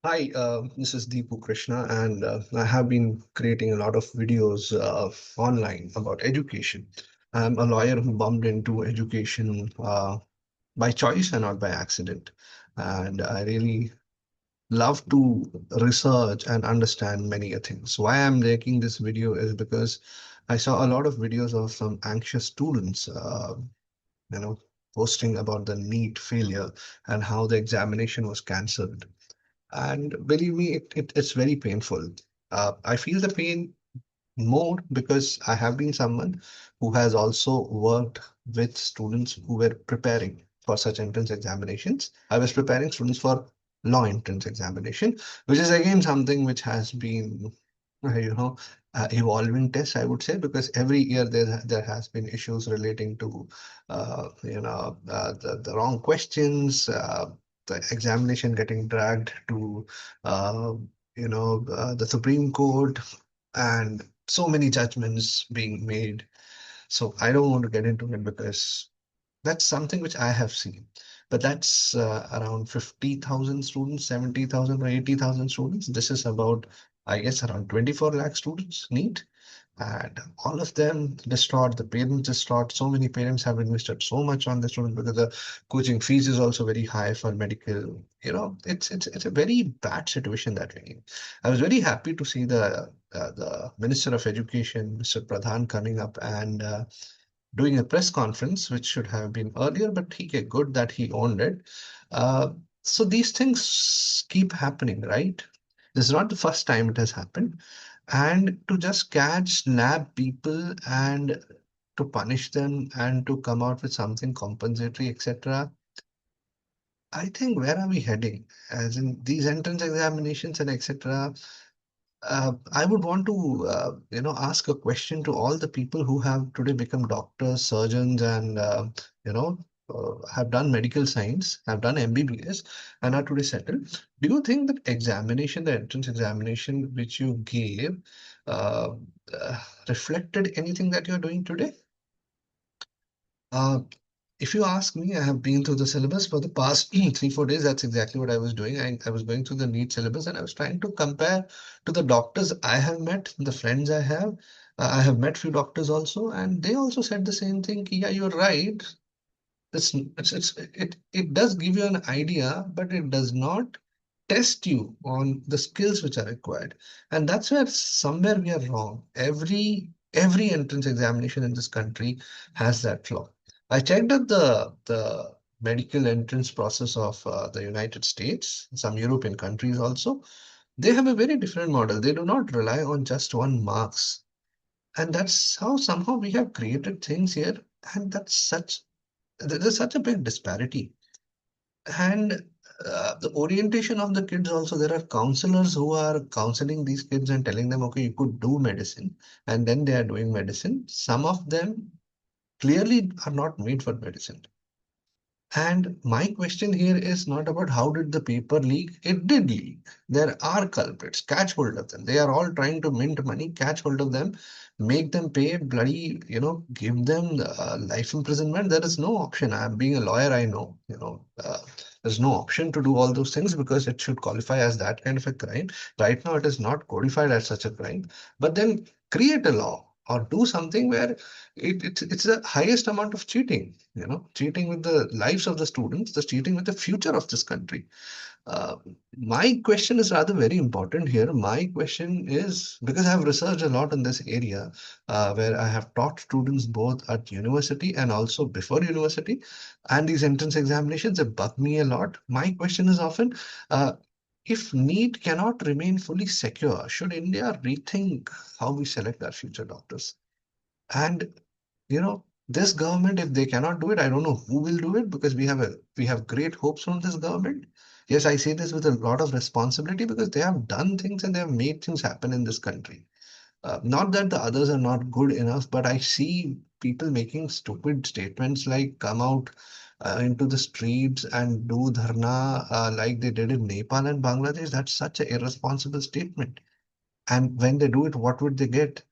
Hi, this is Deepu Krishna, and I have been creating a lot of videos online about education. I'm a lawyer who bumped into education by choice and not by accident. And I really love to research and understand many a things. Why I'm making this video is because I saw a lot of videos of some anxious students, you know, posting about the NEET failure and how the examination was cancelled. And believe me, it's very painful. I feel the pain more because I have been someone who has also worked with students who were preparing for such entrance examinations. I was preparing students for law entrance examination, which is again something which has been, you know, evolving test, I would say, because every year there has been issues relating to, the wrong questions, the examination getting dragged to, uh, the Supreme Court, and so many judgments being made. So I don't want to get into it because that's something which I have seen. But that's around 50,000 students, 70,000 or 80,000 students. This is about, I guess, around 24 lakh students NEET. And all of them distraught, the parents distraught. So many parents have invested so much on the student because the coaching fees is also very high for medical. It's a very bad situation that we're in. I was very happy to see the Minister of Education, Mr. Pradhan, coming up and doing a press conference, which should have been earlier, but he good that he owned it. Uh, so these things keep happening, right? This is not the first time it has happened. And to just catch, nab people and to punish them and to come out with something compensatory, etc. I think where are we heading? As in these entrance examinations and etc. I would want to, ask a question to all the people who have today become doctors, surgeons, and have done medical science, have done MBBS, and are today settled. Do you think that examination, the entrance examination which you gave, uh, reflected anything that you're doing today? Uh, if you ask me, I have been through the syllabus for the past 3, 4 days. That's exactly what I was doing. I was going through the NEET syllabus and I was trying to compare to the doctors I have met, the friends I have. I have met few doctors also, and they also said the same thing. Yeah, you're right. It does give you an idea, but it does not test you on the skills which are required. And that's where somewhere we are wrong. Every entrance examination in this country has that flaw. I checked out the medical entrance process of the United States, some European countries also. They have a very different model. They do not rely on just one marks. And that's how somehow we have created things here. And there's such a big disparity. And the orientation of the kids also, there are counselors who are counseling these kids and telling them, okay, you could do medicine, and then they are doing medicine. Some of them clearly are not made for medicine. And my question here is not about how did the paper leak. It did leak. There are culprits. Catch hold of them. They are all trying to mint money. Catch hold of them, make them pay bloody, give them life imprisonment. There is no option. I'm being a lawyer. I know, there's no option to do all those things because it should qualify as that kind of a crime. Right now, it is not codified as such a crime. But then create a law or do something where it's the highest amount of cheating, cheating with the lives of the students, the cheating with the future of this country. uh, my question is rather very important here. My question is because I have researched a lot in this area, where I have taught students both at university and also before university, and these entrance examinations have bugged me a lot. My question is often, uh, if NEET cannot remain fully secure, should India rethink how we select our future doctors? And this government, if they cannot do it, I don't know who will do it because we have great hopes from this government. Yes, I say this with a lot of responsibility because they have done things and they have made things happen in this country. Not that the others are not good enough, but I see people making stupid statements like come out into the streets and do dharna like they did in Nepal and Bangladesh. That's such an irresponsible statement. And when they do it, what would they get?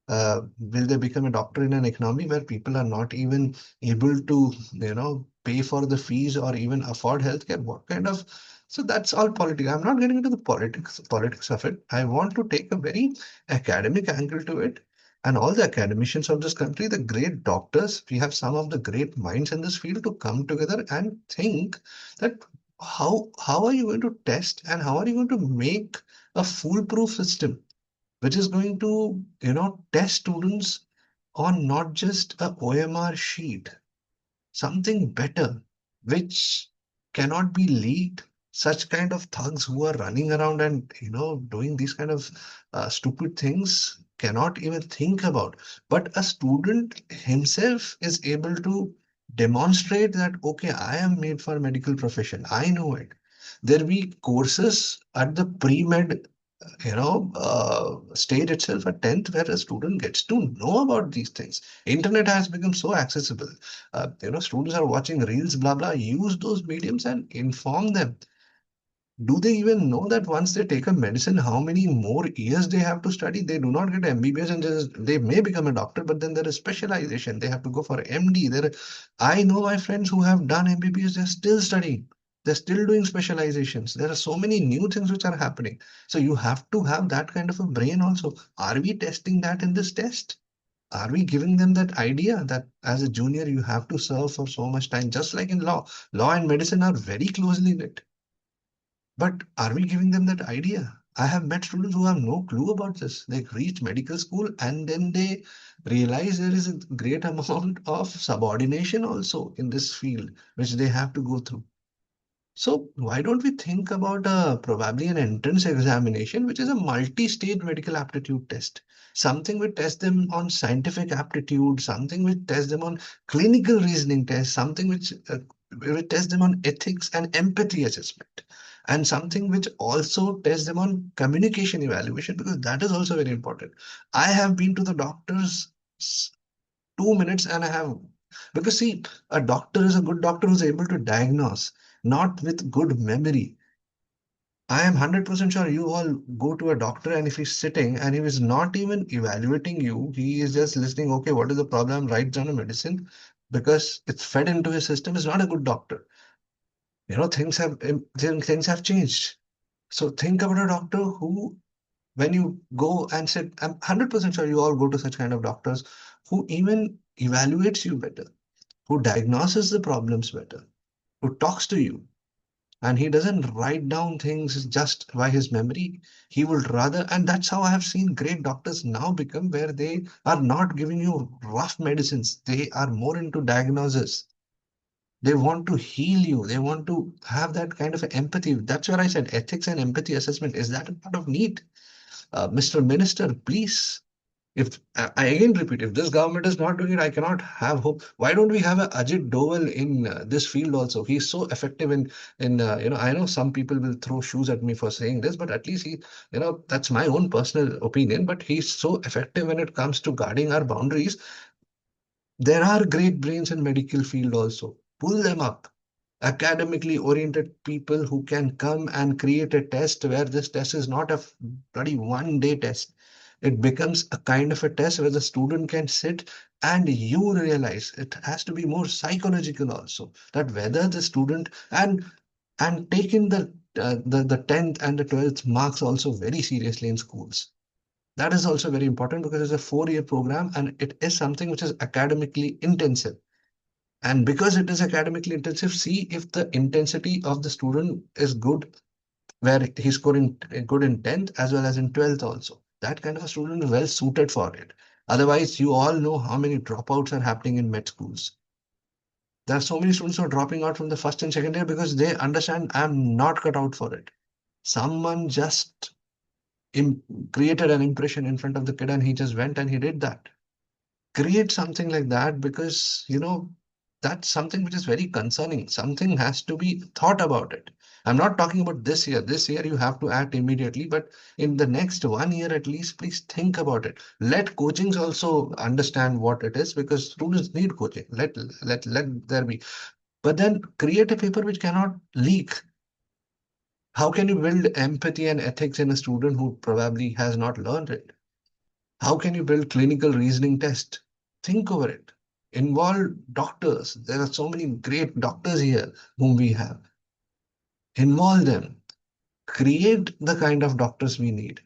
Will they become a doctor in an economy where people are not even able to, pay for the fees or even afford healthcare? What kind of So that's all politics. I'm not getting into the politics of it. I want to take a very academic angle to it. And all the academicians of this country, the great doctors, we have some of the great minds in this field to come together and think that how are you going to test and how are you going to make a foolproof system which is going to, test students on not just a OMR sheet, something better, which cannot be leaked. Such kind of thugs who are running around and doing these kind of stupid things cannot even think about. But a student himself is able to demonstrate that okay, I am made for medical profession. I know it. There be courses at the pre-med stage itself at 10th where a student gets to know about these things. Internet has become so accessible. Students are watching reels, blah blah. Use those mediums and inform them. Do they even know that once they take a medicine, how many more years they have to study? They do not get MBBS and just they may become a doctor, but then there is specialization. They have to go for MD. I know my friends who have done MBBS, they're still studying. They're still doing specializations. There are so many new things which are happening. So you have to have that kind of a brain also. Are we testing that in this test? Are we giving them that idea that as a junior you have to serve for so much time, just like in law? Law and medicine are very closely knit. But are we giving them that idea? I have met students who have no clue about this. They reach medical school and then they realize there is a great amount of subordination also in this field, which they have to go through. So why don't we think about probably an entrance examination, which is a multi-stage medical aptitude test? Something which tests them on scientific aptitude, something which tests them on clinical reasoning test, something which tests them on ethics and empathy assessment, and something which also tests them on communication evaluation, because that is also very important. I have been to the doctors 2 minutes and I have, because see, a doctor is a good doctor who's able to diagnose, not with good memory. I am 100% sure you all go to a doctor and if he's sitting and he is not even evaluating you, he is just listening, okay, what is the problem? Writes down a medicine because it's fed into his system, is not a good doctor. Things have changed. So think about a doctor who, when you go and sit, I'm 100% sure you all go to such kind of doctors who even evaluates you better, who diagnoses the problems better, who talks to you. And he doesn't write down things just by his memory. He would rather, and that's how I have seen great doctors now become, where they are not giving you rough medicines. They are more into diagnosis. They want to heal you. They want to have that kind of empathy. That's where I said ethics and empathy assessment. Is that a part of NEET? Mr. Minister, please. If I again repeat, if this government is not doing it, I cannot have hope. Why don't we have a Ajit Doval in this field also? He's so effective in. I know some people will throw shoes at me for saying this, but at least that's my own personal opinion. But he's so effective when it comes to guarding our boundaries. There are great brains in medical field also. Pull them up. Academically oriented people who can come and create a test where this test is not a bloody 1 day test. It becomes a kind of a test where the student can sit and you realize it has to be more psychological also, that whether the student and taking the 10th and the 12th marks also very seriously in schools. That is also very important because it's a 4 year program and it is something which is academically intensive. And because it is academically intensive, see if the intensity of the student is good, where he's scoring good in 10th as well as in 12th also. That kind of a student is well suited for it. Otherwise, you all know how many dropouts are happening in med schools. There are so many students who are dropping out from the first and second year because they understand I'm not cut out for it. Someone just created an impression in front of the kid and he just went and he did that. Create something like that, because that's something which is very concerning. Something has to be thought about it. I'm not talking about this year you have to act immediately, but in the next 1 year at least, please think about it. Let coachings also understand what it is, because students need coaching. Let there be, but then create a paper which cannot leak. How can you build empathy and ethics in a student who probably has not learned it? How can you build clinical reasoning test? Think over it. Involve doctors. There are so many great doctors here whom we have. involve them, create the kind of doctors we need.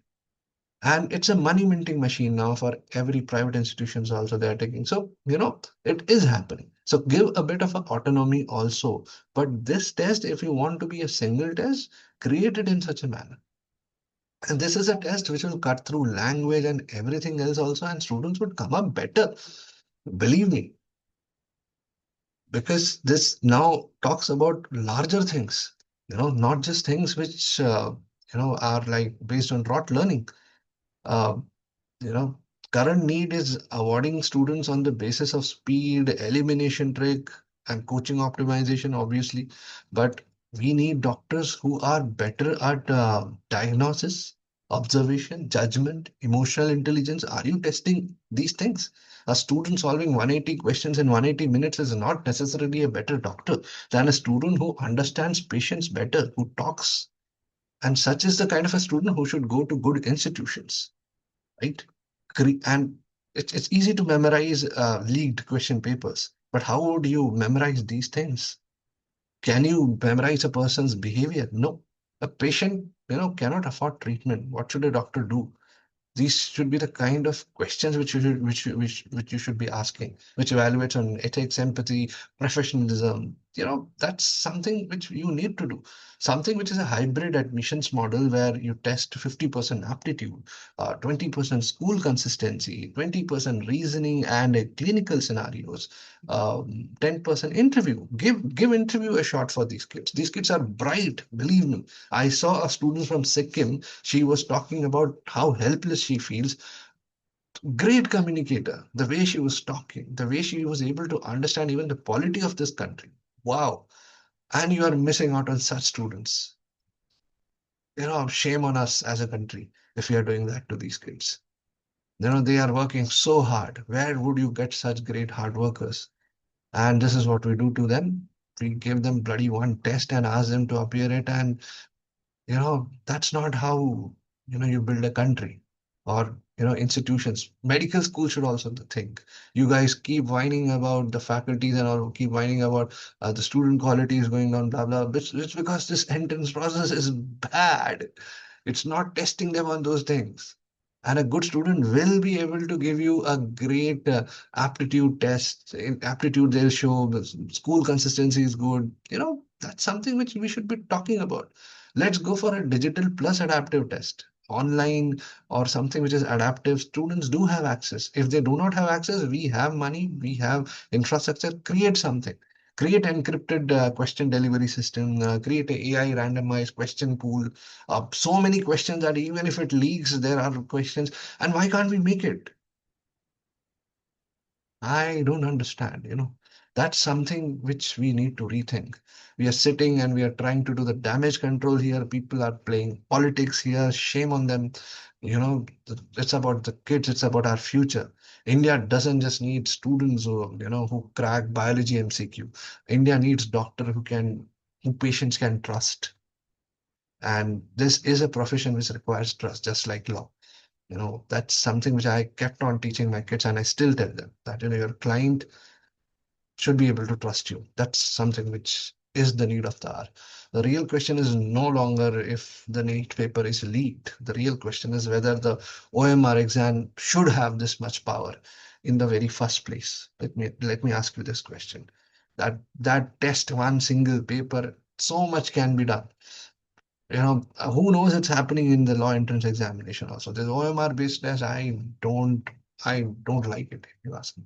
And it's a money minting machine now for every private institutions also they are taking. So, it is happening. So give a bit of a autonomy also. But this test, if you want to be a single test, create it in such a manner. And this is a test which will cut through language and everything else also, and students would come up better. Believe me, because this now talks about larger things, not just things which, are like based on rote learning. Uh, you know, Current need is awarding students on the basis of speed, elimination trick, and coaching optimization, obviously. But we need doctors who are better at diagnosis, observation, judgment, emotional intelligence. Are you testing these things? A student solving 180 questions in 180 minutes is not necessarily a better doctor than a student who understands patients better, who talks. And such is the kind of a student who should go to good institutions, right? And it's easy to memorize leaked question papers, but how would you memorize these things? Can you memorize a person's behavior? No. A patient, cannot afford treatment. What should a doctor do? These should be the kind of questions which you should be asking, which evaluates on ethics, empathy, professionalism. That's something which you need to do. Something which is a hybrid admissions model where you test 50% aptitude, 20% school consistency, 20% reasoning and clinical scenarios, 10% interview. Give interview a shot for these kids. These kids are bright, believe me. I saw a student from Sikkim. She was talking about how helpless she feels. Great communicator. The way she was talking, the way she was able to understand even the polity of this country. Wow. And you are missing out on such students. Shame on us as a country if we are doing that to these kids. They are working so hard. Where would you get such great hard workers? And this is what we do to them. We give them bloody one test and ask them to appear it, and that's not how you build a country or institutions. Medical school should also think. You guys keep whining about the faculties and all, keep whining about the student quality is going down, blah blah. It's because this entrance process is bad. It's not testing them on those things. And a good student will be able to give you a great aptitude test. In aptitude, they'll show the school consistency is good. That's something which we should be talking about. Let's go for a digital plus adaptive test. Online or something which is adaptive, students do have access. If they do not have access, we have money, we have infrastructure, create something. Create encrypted question delivery system, create a AI randomized question pool. So many questions that even if it leaks, there are questions. And why can't we make it? I don't understand, That's something which we need to rethink. We are sitting and we are trying to do the damage control here. People are playing politics here. Shame on them. It's about the kids. It's about our future. India doesn't just need students who crack biology MCQ. India needs doctor who patients can trust. And this is a profession which requires trust, just like law. That's something which I kept on teaching my kids, and I still tell them that your client should be able to trust you. That's something which is the need of the hour. The real question is no longer if the NEET paper is leaked. The real question is whether the OMR exam should have this much power in the very first place. Let me ask you this question. That test one single paper, so much can be done. Who knows, it's happening in the law entrance examination also. This OMR based test, I don't like it, if you ask me.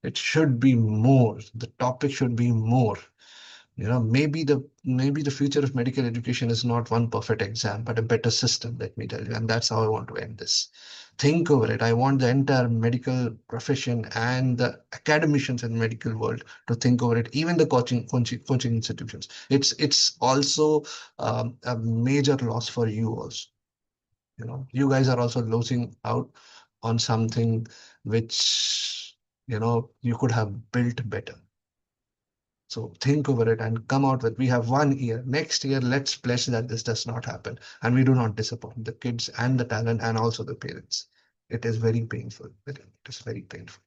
It should be more. The topic should be more. Maybe the future of medical education is not one perfect exam, but a better system, let me tell you. And that's how I want to end this. Think over it. I want the entire medical profession and the academicians in medical world to think over it, even the coaching institutions. It's also a major loss for you also. You guys are also losing out on something which you could have built better. So think over it and come out with, we have 1 year. Next year, let's pledge that this does not happen. And we do not disappoint the kids and the talent and also the parents. It is very painful. It is very painful.